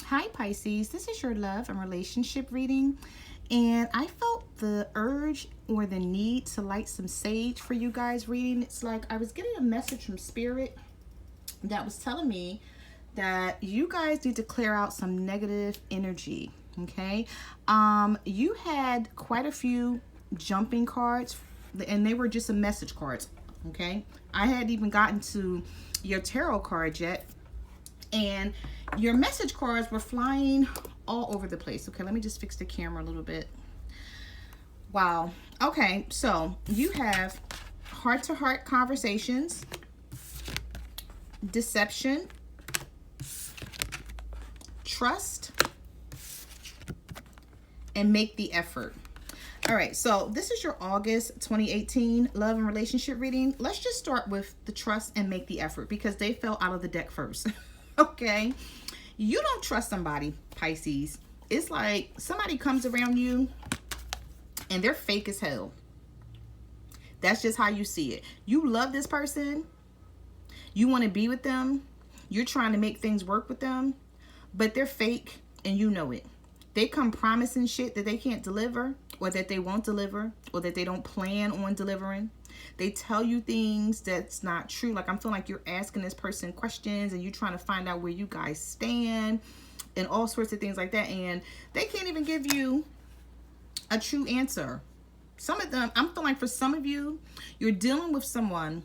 Hi Pisces, this is your love and relationship reading, and I felt the urge or the need to light some sage for you guys reading. It's like I was getting a message from Spirit that was telling me that you guys need to clear out some negative energy. Okay, you had quite a few jumping cards, and they were just a message cards. Okay, I hadn't even gotten to your tarot card yet, and your message cards were flying all over the place. Okay, let me just fix the camera a little bit. Wow. Okay, so you have heart-to-heart conversations, deception, trust, and make the effort. All right, so this is your August 2018 love and relationship reading. Let's just start with the trust and make the effort because they fell out of the deck first. Okay, you don't trust somebody, Pisces. It's like somebody comes around you and they're fake as hell. That's just how you see it. You love this person. You want to be with them. You're trying to make things work with them, but they're fake and you know it. They come promising shit that they can't deliver, or that they won't deliver, or that they don't plan on delivering. They tell you things that's not true. Like, I'm feeling like you're asking this person questions and you're trying to find out where you guys stand and all sorts of things like that. And they can't even give you a true answer. Some of them, I'm feeling like for some of you, you're dealing with someone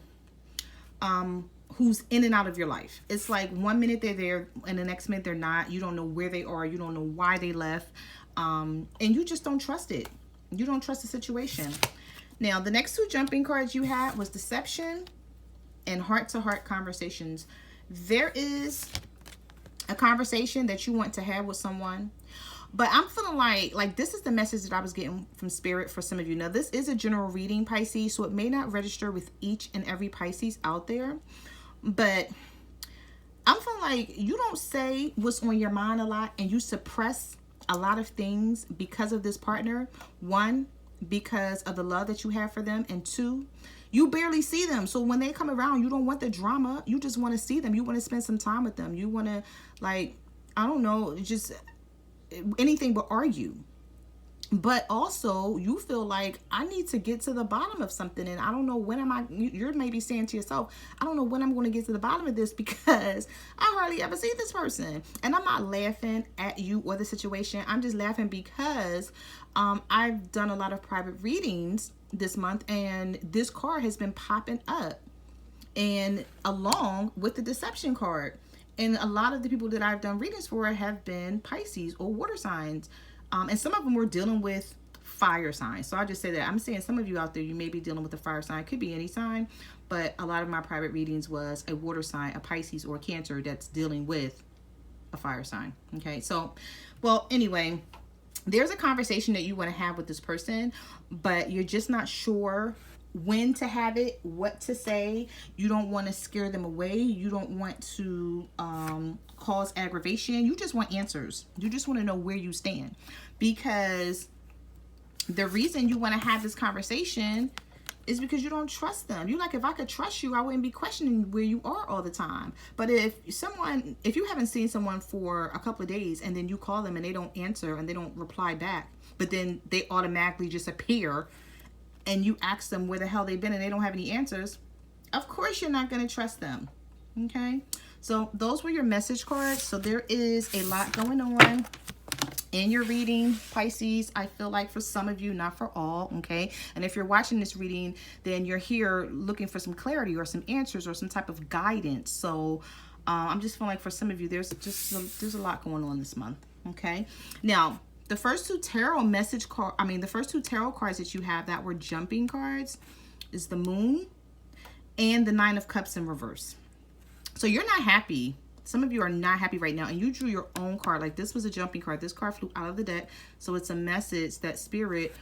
who's in and out of your life. It's like 1 minute they're there and the next minute they're not. You don't know where they are. You don't know why they left. And you just don't trust it. You don't trust the situation. Now, the next two jumping cards you had was deception and heart-to-heart conversations. There is a conversation that you want to have with someone, but I'm feeling like this is the message that I was getting from Spirit for some of you. Now, this is a general reading, Pisces, so it may not register with each and every Pisces out there, but I'm feeling like you don't say what's on your mind a lot and you suppress a lot of things because of this partner. One, because of the love that you have for them, and two, you barely see them. So when they come around, you don't want the drama. You just want to see them. You want to spend some time with them. You want to, like, I don't know, just anything but argue. But also, you feel like I need to get to the bottom of something, and I don't know when you're maybe saying to yourself, I don't know when I'm going to get to the bottom of this because I hardly ever see this person. And I'm not laughing at you or the situation. I'm just laughing because I've done a lot of private readings this month, and this card has been popping up, and along with the deception card. And a lot of the people that I've done readings for have been Pisces or water signs. And some of them were dealing with fire signs. So I'll just say that. I'm saying some of you out there, you may be dealing with a fire sign. It could be any sign. But a lot of my private readings was a water sign, a Pisces, or a Cancer that's dealing with a fire sign. Okay, so, well, anyway, there's a conversation that you want to have with this person, but you're just not sure when to have it, what to say. You don't want to scare them away. You don't want to cause aggravation. You just want answers. You just want to know where you stand, because the reason you want to have this conversation is because you don't trust them. You're like, if I could trust you, I wouldn't be questioning where you are all the time. But if you haven't seen someone for a couple of days and then you call them and they don't answer and they don't reply back, but then they automatically just appear and you ask them where the hell they've been and they don't have any answers, of course you're not going to trust them. Okay, so those were your message cards. So there is a lot going on in your reading, Pisces. I feel like for some of you, not for all. Okay, and if you're watching this reading, then you're here looking for some clarity or some answers or some type of guidance. So I'm just feeling like for some of you, there's a lot going on this month. Okay, now the first two tarot cards that you have that were jumping cards is the Moon and the Nine of Cups in reverse. So you're not happy. Some of you are not happy right now, and you drew your own card. Like, this was a jumping card. This card flew out of the deck. So it's a message that Spirit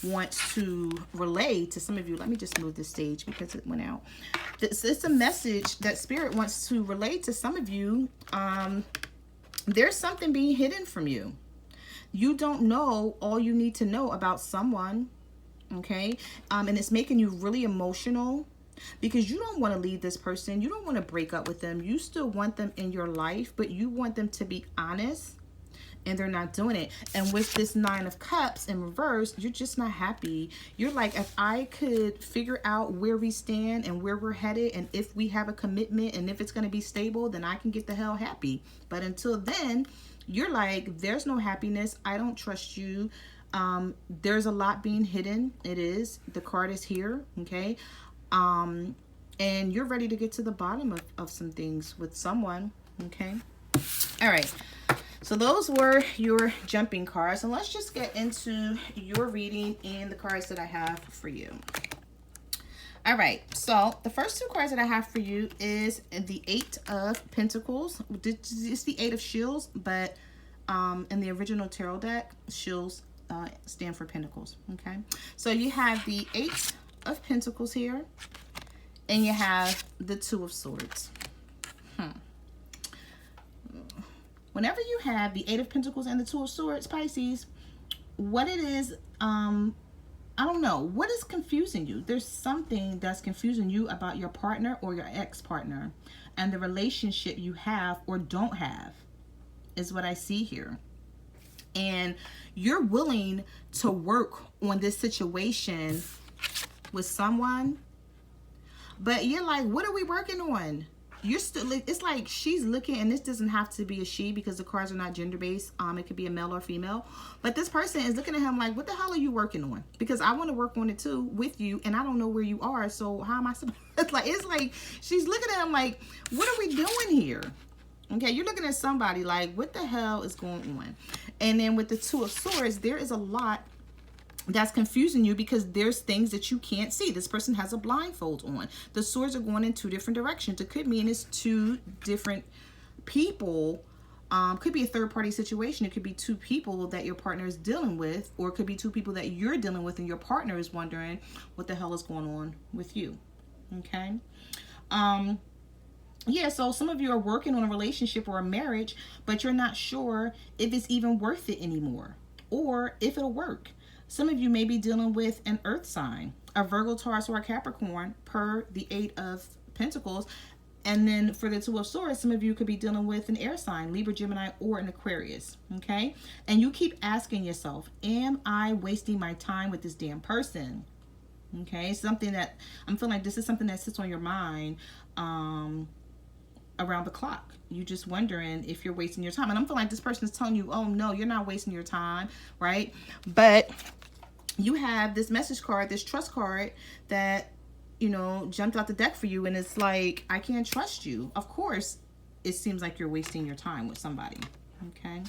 wants to relay to some of you. Let me just move this stage because it went out. It's a message that Spirit wants to relay to some of you. There's something being hidden from you. You don't know all you need to know about someone, okay? And it's making you really emotional because you don't want to leave this person. You don't want to break up with them. You still want them in your life, but you want them to be honest and they're not doing it. And with this 9 of Cups in reverse, you're just not happy. You're like, if I could figure out where we stand and where we're headed, and if we have a commitment and if it's going to be stable, then I can get the hell happy. But until then, you're like, there's no happiness. I don't trust you. There's a lot being hidden. It is. The card is here. Okay. And you're ready to get to the bottom of some things with someone. Okay. All right. So those were your jumping cards. And let's just get into your reading and the cards that I have for you. All right. So the first 2 cards that I have for you is the 8 of Pentacles. It's the 8 of Shields, but in the original tarot deck, Shields stand for Pentacles. Okay. So you have the 8 of Pentacles here, and you have the 2 of Swords. Whenever you have the 8 of Pentacles and the 2 of Swords, Pisces, what it is, I don't know. What is confusing you? There's something that's confusing you about your partner or your ex-partner and the relationship you have or don't have is what I see here. And you're willing to work on this situation with someone, but you're like, what are we working on? You're still, it's like she's looking, and this doesn't have to be a she because the cards are not gender based. It could be a male or female, but this person is looking at him like, what the hell are you working on? Because I want to work on it too with you, and I don't know where you are. So how am I supposed? It's like she's looking at him like, what are we doing here? Okay, you're looking at somebody like, what the hell is going on? And then with the 2 of Swords, there is a lot that's confusing you because there's things that you can't see. This person has a blindfold on. The swords are going in 2 different directions. It could mean it's 2 different people. Could be a third-party situation. It could be 2 people that your partner is dealing with, or it could be 2 people that you're dealing with and your partner is wondering what the hell is going on with you. Okay. Yeah, so some of you are working on a relationship or a marriage, but you're not sure if it's even worth it anymore or if it'll work. Some of you may be dealing with an earth sign, a Virgo, Taurus, or a Capricorn per the 8 of Pentacles. And then for the 2 of Swords, some of you could be dealing with an air sign, Libra, Gemini, or an Aquarius. Okay. And you keep asking yourself, am I wasting my time with this damn person? Okay. Something that I'm feeling like this is something that sits on your mind around the clock. You just wondering if you're wasting your time. And I'm feeling like this person is telling you, oh no, you're not wasting your time. Right. But you have this message card, this trust card that, you know, jumped out the deck for you. And it's like, I can't trust you. Of course, it seems like you're wasting your time with somebody. Okay.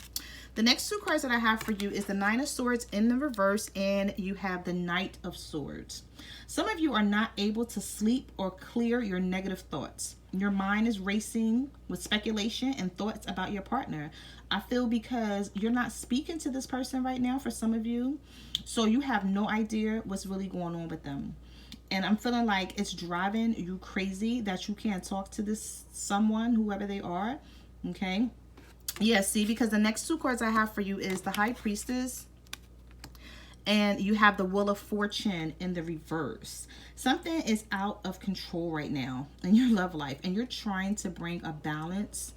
The next 2 cards that I have for you is the 9 of Swords in the reverse, and you have the Knight of Swords. Some of you are not able to sleep or clear your negative thoughts. Your mind is racing with speculation and thoughts about your partner. I feel because you're not speaking to this person right now for some of you. So you have no idea what's really going on with them. And I'm feeling like it's driving you crazy that you can't talk to this someone, whoever they are. Okay. Yeah, see, because the next 2 cards I have for you is the High Priestess, and you have the Wheel of Fortune in the reverse. Something is out of control right now in your love life, and you're trying to bring a balance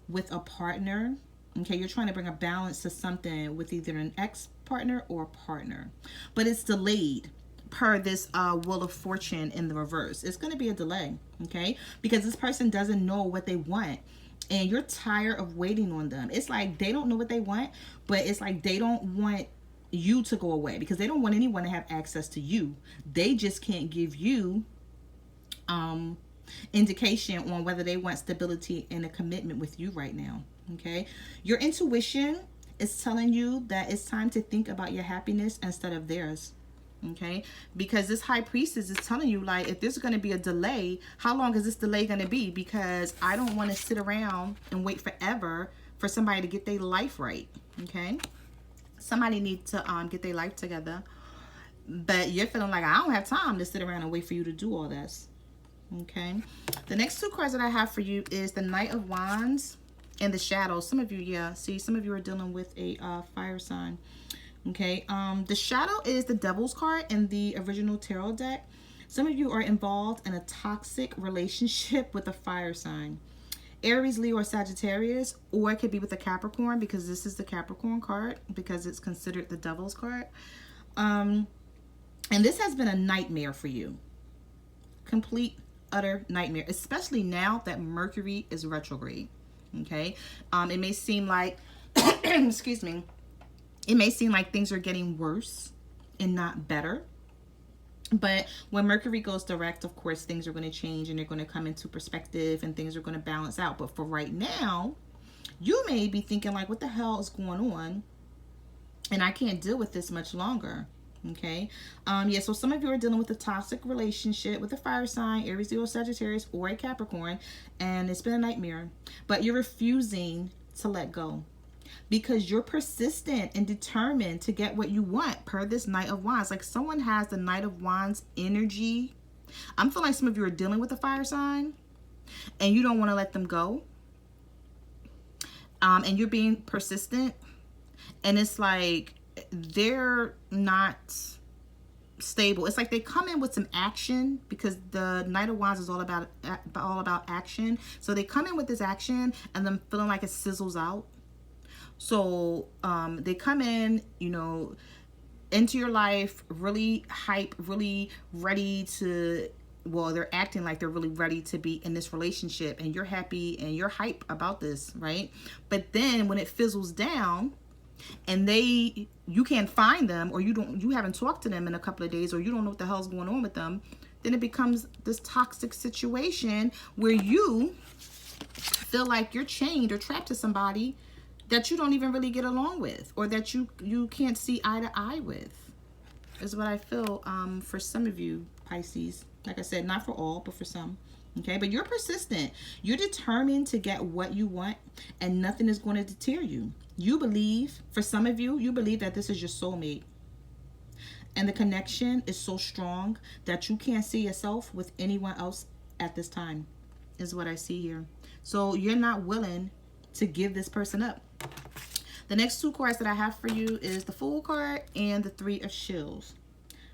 with a partner. Okay, you're trying to bring a balance to something with either an ex-partner or a partner, but it's delayed per this Wheel of Fortune in the reverse. It's going to be a delay, okay, because this person doesn't know what they want. And you're tired of waiting on them. It's like they don't know what they want, but it's like they don't want you to go away because they don't want anyone to have access to you. They just can't give you indication on whether they want stability and a commitment with you right now. Okay. Your intuition is telling you that it's time to think about your happiness instead of theirs. Okay, because this High Priestess is telling you, like, if there's going to be a delay, how long is this delay going to be? Because I don't want to sit around and wait forever for somebody to get their life right. Okay, somebody needs to get their life together, but you're feeling like I don't have time to sit around and wait for you to do all this. Okay, the next 2 cards that I have for you is the Knight of Wands and the Shadow. Some of you, yeah, see, some of you are dealing with a fire sign. Okay, the Shadow is the Devil's card in the original tarot deck. Some of you are involved in a toxic relationship with a fire sign. Aries, Leo, or Sagittarius, or it could be with a Capricorn, because this is the Capricorn card, because it's considered the Devil's card. And this has been a nightmare for you. Complete, utter nightmare, especially now that Mercury is retrograde. Okay. It may seem like, excuse me, it may seem like things are getting worse and not better. But when Mercury goes direct, of course, things are going to change and they're going to come into perspective and things are going to balance out. But for right now, you may be thinking like, what the hell is going on? And I can't deal with this much longer. Okay. Yeah. So some of you are dealing with a toxic relationship with a fire sign, Aries, Leo, Sagittarius, or a Capricorn, and it's been a nightmare, but you're refusing to let go because you're persistent and determined to get what you want per this Knight of Wands. Like someone has the Knight of Wands energy. I'm feeling like some of you are dealing with a fire sign and you don't want to let them go. And you're being persistent, and it's like they're not stable. It's like they come in with some action, because the Knight of Wands is all about action. So they come in with this action and then feeling like it sizzles out. So they come in, you know, into your life really hype, really ready to, well, they're acting like they're really ready to be in this relationship, and you're happy and you're hype about this, right? But then when it fizzles down and you can't find them, or you haven't talked to them in a couple of days, or you don't know what the hell's going on with them, then it becomes this toxic situation where you feel like you're chained or trapped to somebody that you don't even really get along with, or that you can't see eye to eye with, is what I feel for some of you, Pisces. Like I said, not for all, but for some. Okay, but you're persistent. You're determined to get what you want, and nothing is going to deter you. You believe, for some of you, you believe that this is your soulmate. And the connection is so strong that you can't see yourself with anyone else at this time, is what I see here. So you're not willing to give this person up. The next two cards that I have for you is the Fool card and the Three of Shields,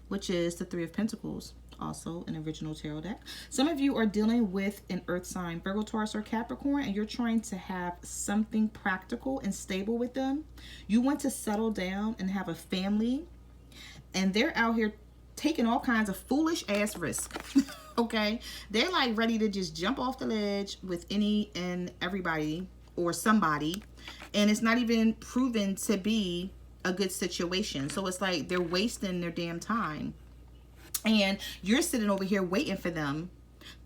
which is the Three of Pentacles, also an original tarot deck. Some of you are dealing with an earth sign, Virgo, Taurus, or Capricorn, and you're trying to have something practical and stable with them. You want to settle down and have a family, and they're out here taking all kinds of foolish ass risks. Okay, they're like ready to just jump off the ledge with any and everybody or somebody, and it's not even proven to be a good situation. So it's like they're wasting their damn time, and you're sitting over here waiting for them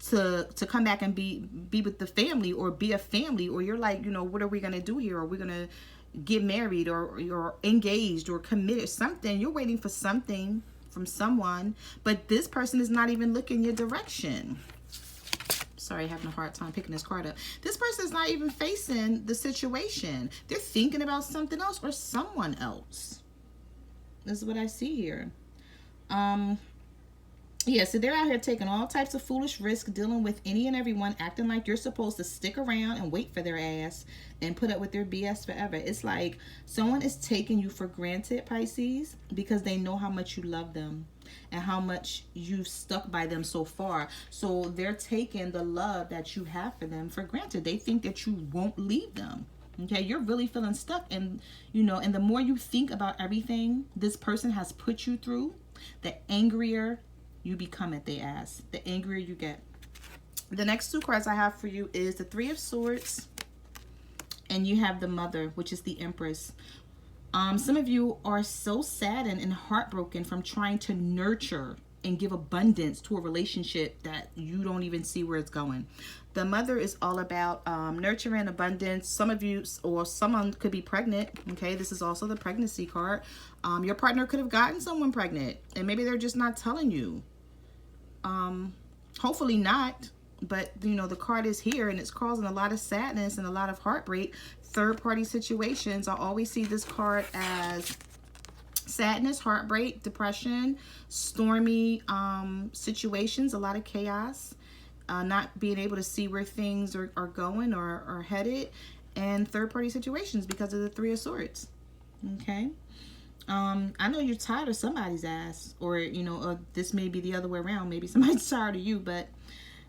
to come back and be with the family, or be a family, or you're like, you know, what are we gonna do here? Are we gonna get married, or you're engaged or committed? Something, you're waiting for something from someone, but this person is not even looking your direction. Sorry, having a hard time picking this card up. This person is not even facing the situation. They're thinking about something else or someone else. This is what I see here. Yeah, so they're out here taking all types of foolish risks, dealing with any and everyone, acting like you're supposed to stick around and wait for their ass and put up with their BS forever. It's like someone is taking you for granted, Pisces, because they know how much you love them and how much you've stuck by them so far. So they're taking the love that you have for them for granted. They think that you won't leave them. Okay, you're really feeling stuck, and you know, and the more you think about everything this person has put you through, the angrier you become at their ass, the angrier you get. The next two cards I have for you is the Three of Swords, and you have the Mother, which is the Empress. Some of you are so saddened and heartbroken from trying to nurture and give abundance to a relationship that you don't even see where it's going. The Mother is all about nurturing, abundance. Some of you, or someone could be pregnant. Okay, this is also the pregnancy card. Your partner could have gotten someone pregnant, and maybe they're just not telling you. Hopefully not, but you know, the card is here and it's causing a lot of sadness and a lot of heartbreak. Third party situations, I always see this card as sadness, heartbreak, depression, stormy situations, a lot of chaos, not being able to see where things are going or are headed, and third party situations because of the Three of Swords. Okay. I know you're tired of somebody's ass, or you know, this may be the other way around. Maybe somebody's tired of you, but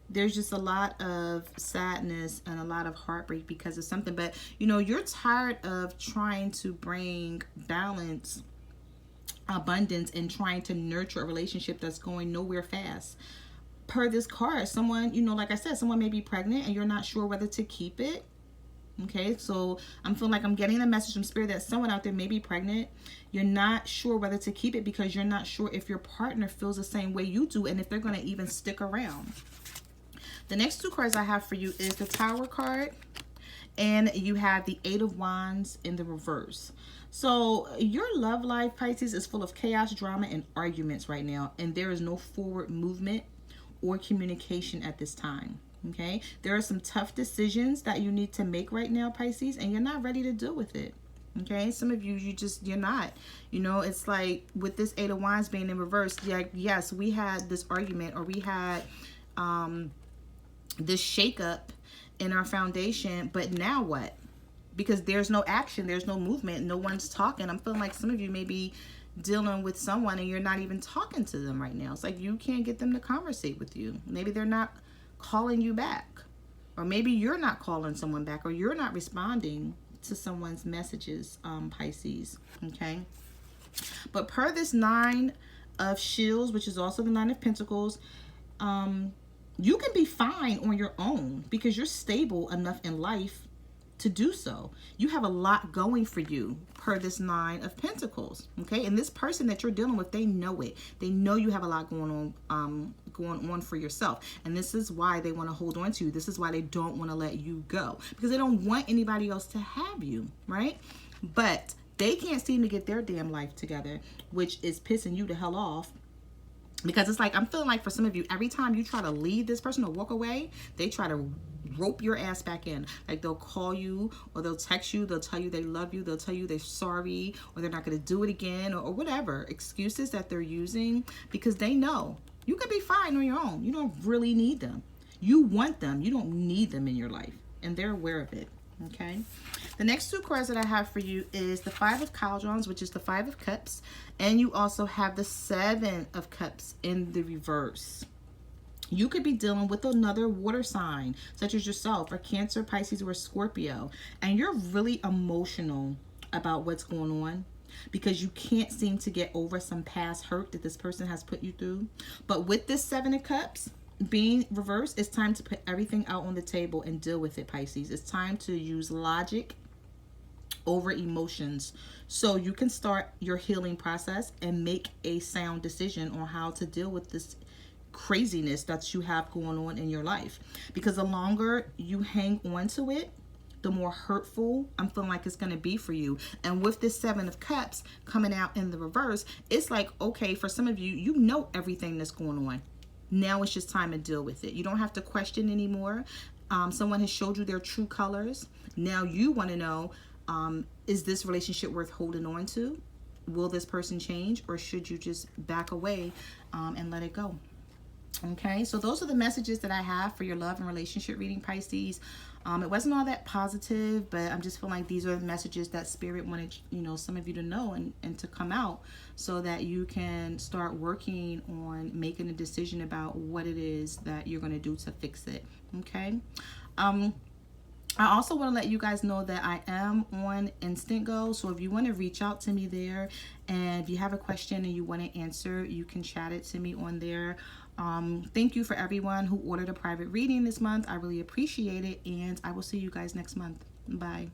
there's just a lot of sadness and a lot of heartbreak because of something. But you know, you're tired of trying to bring balance, abundance, and trying to nurture a relationship that's going nowhere fast. Per this card, someone, you know, like I said, someone may be pregnant and you're not sure whether to keep it. Okay, so I'm feeling like I'm getting a message from spirit that someone out there may be pregnant. You're not sure whether to keep it because you're not sure if your partner feels the same way you do and if they're going to even stick around. The next two cards I have for you is the Tower card, and you have the Eight of Wands in the reverse. So your love life, Pisces, is full of chaos, drama, and arguments right now, and there is no forward movement or communication at this time. Okay, there are some tough decisions that you need to make right now, Pisces, and you're not ready to deal with it. Okay, some of you, you're not. You know, it's like with this Eight of Wands being in reverse, yeah, yes, we had this argument, or we had this shakeup in our foundation, but now what? Because there's no action, there's no movement, no one's talking. I'm feeling like some of you may be dealing with someone and you're not even talking to them right now. It's like you can't get them to conversate with you. Maybe they're not calling you back, or maybe you're not calling someone back, or you're not responding to someone's messages, Pisces. Okay, but per this Nine of Shields, which is also the Nine of Pentacles, you can be fine on your own because you're stable enough in life to do so. You have a lot going for you per this Nine of Pentacles. Okay, and this person that you're dealing with, they know it. They know you have a lot going on for yourself, and this is why they want to hold on to you. This is why they don't want to let you go, because they don't want anybody else to have you, right? But they can't seem to get their damn life together, which is pissing you the hell off. Because it's like, I'm feeling like for some of you, every time you try to leave this person or walk away, they try to rope your ass back in. Like, they'll call you, or they'll text you, they'll tell you they love you, they'll tell you they're sorry, or they're not going to do it again, or whatever excuses that they're using, because they know you could be fine on your own. You don't really need them. You want them. You don't need them in your life, and they're aware of it. Okay, the next two cards that I have for you is the Five of Cauldrons, which is the Five of Cups, and you also have the Seven of Cups in the reverse. You could be dealing with another water sign, such as yourself, or Cancer, Pisces, or Scorpio, and you're really emotional about what's going on because you can't seem to get over some past hurt that this person has put you through. But with this Seven of Cups being reversed, it's time to put everything out on the table and deal with it, Pisces. It's time to use logic over emotions so you can start your healing process and make a sound decision on how to deal with this craziness that you have going on in your life. Because the longer you hang on to it, the more hurtful I'm feeling like it's going to be for you. And with this Seven of Cups coming out in the reverse, it's like, okay, for some of you, you know everything that's going on. Now it's just time to deal with it. You don't have to question anymore. Someone has showed you their true colors. Now you want to know, is this relationship worth holding on to? Will this person change, or should you just back away and let it go? Okay, so those are the messages that I have for your love and relationship reading, Pisces. It wasn't all that positive, but I'm just feeling like these are the messages that Spirit wanted, you know, some of you to know and to come out so that you can start working on making a decision about what it is that you're going to do to fix it. Okay. I also want to let you guys know that I am on Instant Go. So if you want to reach out to me there, and if you have a question and you want to answer, you can chat it to me on there. Thank you for everyone who ordered a private reading this month. I really appreciate it, and I will see you guys next month. Bye.